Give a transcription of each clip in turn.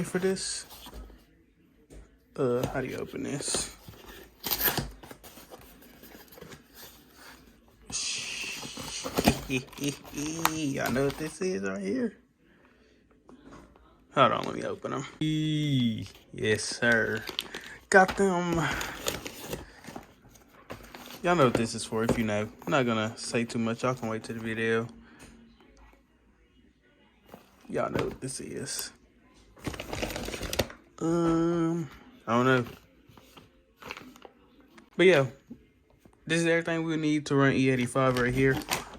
for this. How do you open this? Y'all know what this is right here? Hold on, let me open them. Yes, sir. Got them. Y'all know what this is for if you know. I'm not gonna say too much. Y'all can wait to the video. Y'all know what this is. I don't know. But yeah, this is everything we need to run E85 right here.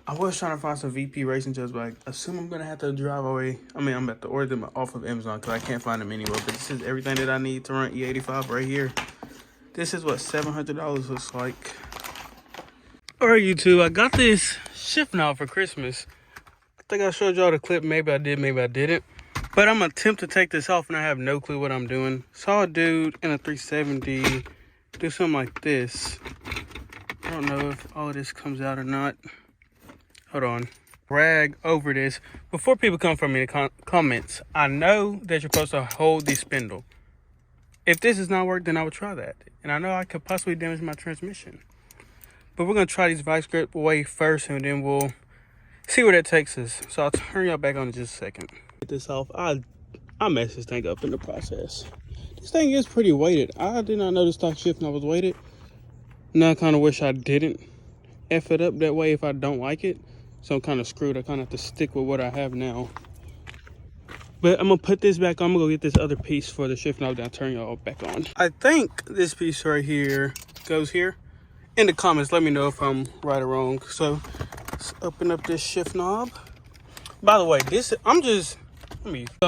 I was trying to find some VP racing gels, but I assume I'm gonna have to drive away. I mean, I'm about to order them off of Amazon because I can't find them anywhere. But this is everything that I need to run E85 right here. This is what $700 looks like. All right, YouTube, I got this shift knob for Christmas. I think I showed y'all the clip. Maybe I did, maybe I didn't. But I'm gonna attempt to take this off and I have no clue what I'm doing. Saw a dude in a 370 do something like this. I don't know if all of this comes out or not. Hold on. Rag over this. Before people come from me in the comments, I know that you're supposed to hold the spindle. If this does not work, then I would try that. And I know I could possibly damage my transmission. But we're going to try these vice grip away first, and then we'll see where that takes us. So I'll turn y'all back on in just a second. Get this off. I messed this thing up in the process. This thing is pretty weighted. I did not know the stock shift knob was weighted. Now I kind of wish I didn't F it up that way if I don't like it. So I'm kind of screwed. I kind of have to stick with what I have now. But I'm going to put this back on. I'm going to go get this other piece for the shift knob. Then I'll turn y'all back on. I think this piece right here goes here. In the comments, let me know if I'm right or wrong. So let's open up this shift knob. By the way, so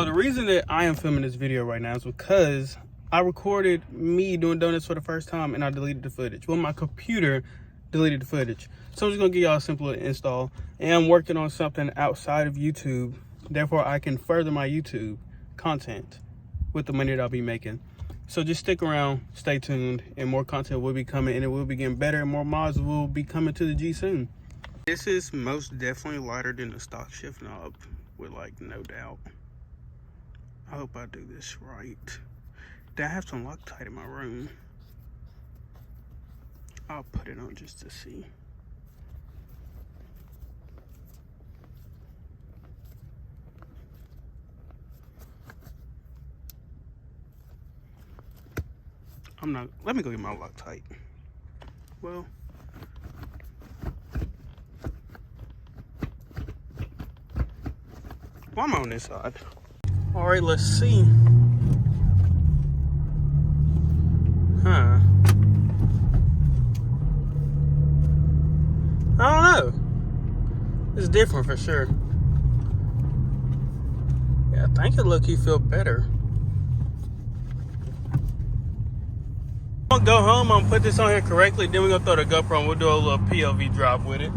the reason that I am filming this video right now is because I recorded me doing donuts for the first time and I deleted the footage. Well, my computer deleted the footage. So I'm just gonna give y'all a simple install. And I'm working on something outside of YouTube. Therefore, I can further my YouTube content with the money that I'll be making. So just stick around, stay tuned, and more content will be coming, and it will be getting better, and more mods will be coming to the G soon. This is most definitely lighter than the stock shift knob, with like no doubt. I hope I do this right. Did I have some Loctite in my room? I'll put it on just to see. Let me go get my Loctite. Well, I'm on this side. All right, let's see. Huh. I don't know. It's different for sure. Yeah, I think it look you feel better. I'm gonna go home, I'm gonna put this on here correctly, then we're gonna throw the GoPro and we'll do a little POV drop with it.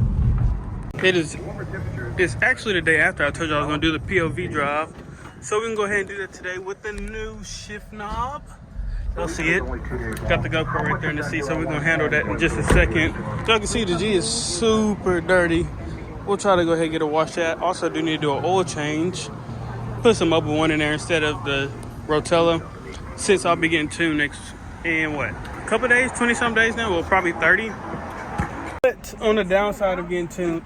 It's actually the day after I told you I was gonna do the POV drive. So we can go ahead and do that today with the new shift knob. You'll see it. Got the GoPro right there in the seat, so we're gonna handle that in just a second. So you can see the G is super dirty. We'll try to go ahead and get a wash that. Also do need to do an oil change. Put some Mobil 1 in there instead of the Rotella, since I'll be getting tuned next in what? A couple days, 20 some days now, well probably 30. But on the downside of getting tuned,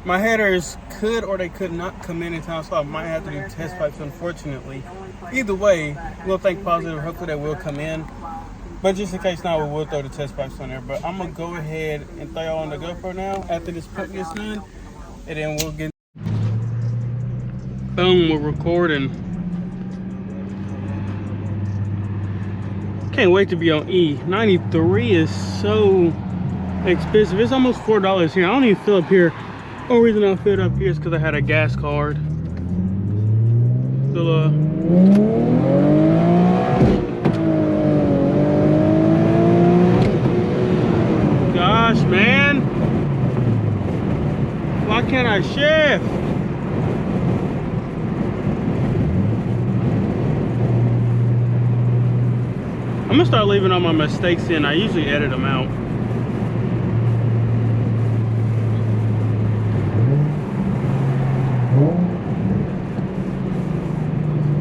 my headers could or they could not come in time, so I might have to do test pipes, unfortunately. Either way, we'll think positive. Hopefully they will come in. But just in case not, we will throw the test pipes on there. But I'm going to go ahead and throw y'all on the GoPro now after this pump gets done. And then we'll get... Boom, we're recording. Can't wait to be on E. 93 is so expensive. It's almost $4 here. I don't even fill up here. The only reason I filled up here is because I had a gas card. So, gosh, man. Why can't I shift? I'm gonna start leaving all my mistakes in. I usually edit them out.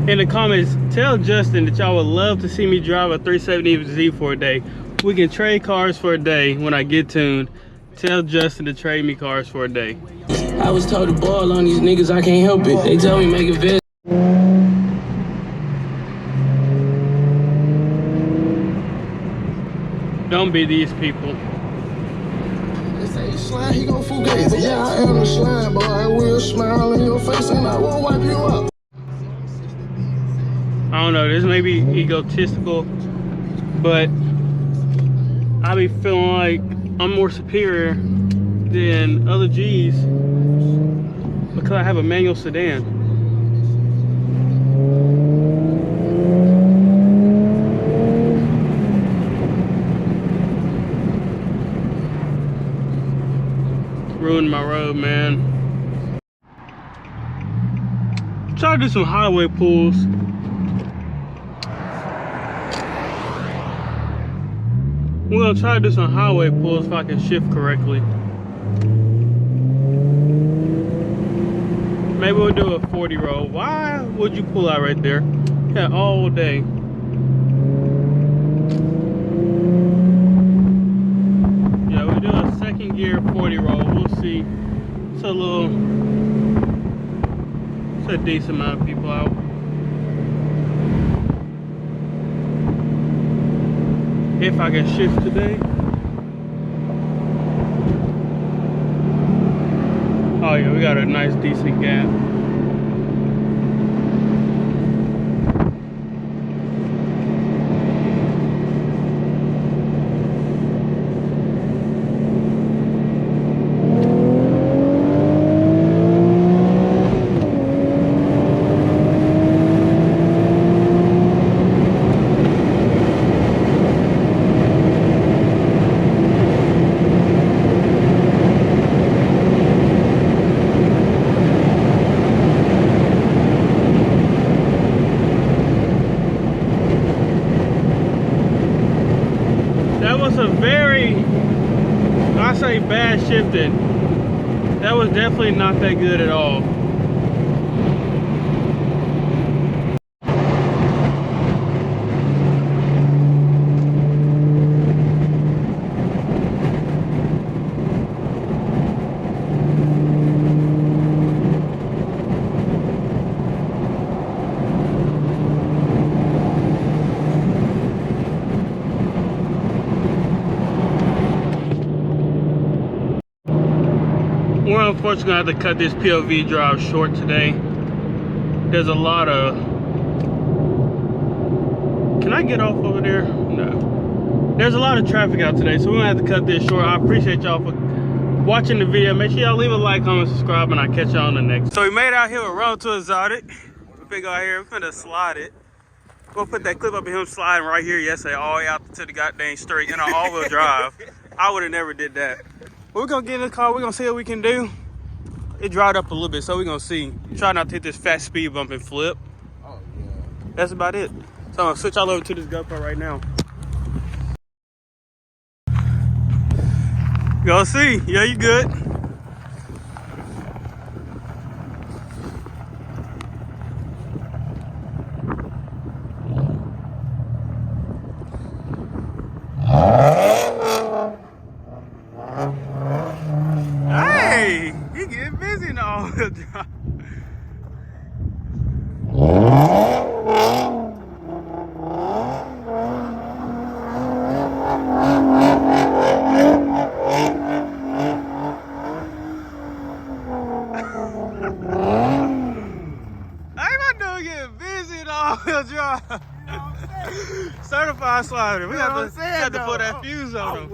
in the comments, tell Justin that y'all would love to see me drive a 370Z for a day. We can trade cars for a day when I get tuned. Tell Justin to trade me cars for a day. I was told to ball on these niggas, I can't help it. They tell me make a vid. Don't be these people. They say he's slime, he gon' fugazi. Yeah, I am a slime, boy. I will smile in your face and I won't wipe you up. I don't know, this may be egotistical, but I be feeling like I'm more superior than other G's because I have a manual sedan. Ruined my road, man. Try to do some highway pulls. We're gonna try to do some highway pulls if I can shift correctly. Maybe we'll do a 40 roll. Why would you pull out right there? Yeah, all day. Yeah, we'll do a second gear 40 roll. We'll see. It's a decent amount of people out. If I can shift today. Oh yeah, we got a nice decent gap. I say bad shifting. That was definitely not that good at all. We're unfortunately gonna have to cut this POV drive short today. There's a lot of... Can I get off over there? No. There's a lot of traffic out today, so we're gonna have to cut this short. I appreciate y'all for watching the video. Make sure y'all leave a like, comment, subscribe, and I'll catch y'all on the next. So we made out here with Road to Exotic. We finna go out here, we're finna slide it. We'll put that clip up of him sliding right here yesterday, all the way out to the goddamn street in an all-wheel drive. I would've never did that. We're gonna get in the car, we're gonna see what we can do. It dried up a little bit, so we're gonna see. Try not to hit this fast speed bump and flip. Oh, yeah. That's about it. So I'm gonna switch all over to this GoPro right now. Go see. Yeah, you good. Hey, he getting busy in the all-wheel drive. Hey, my dude getting busy in the all-wheel drive. Certified slider. We have to put that fuse on him.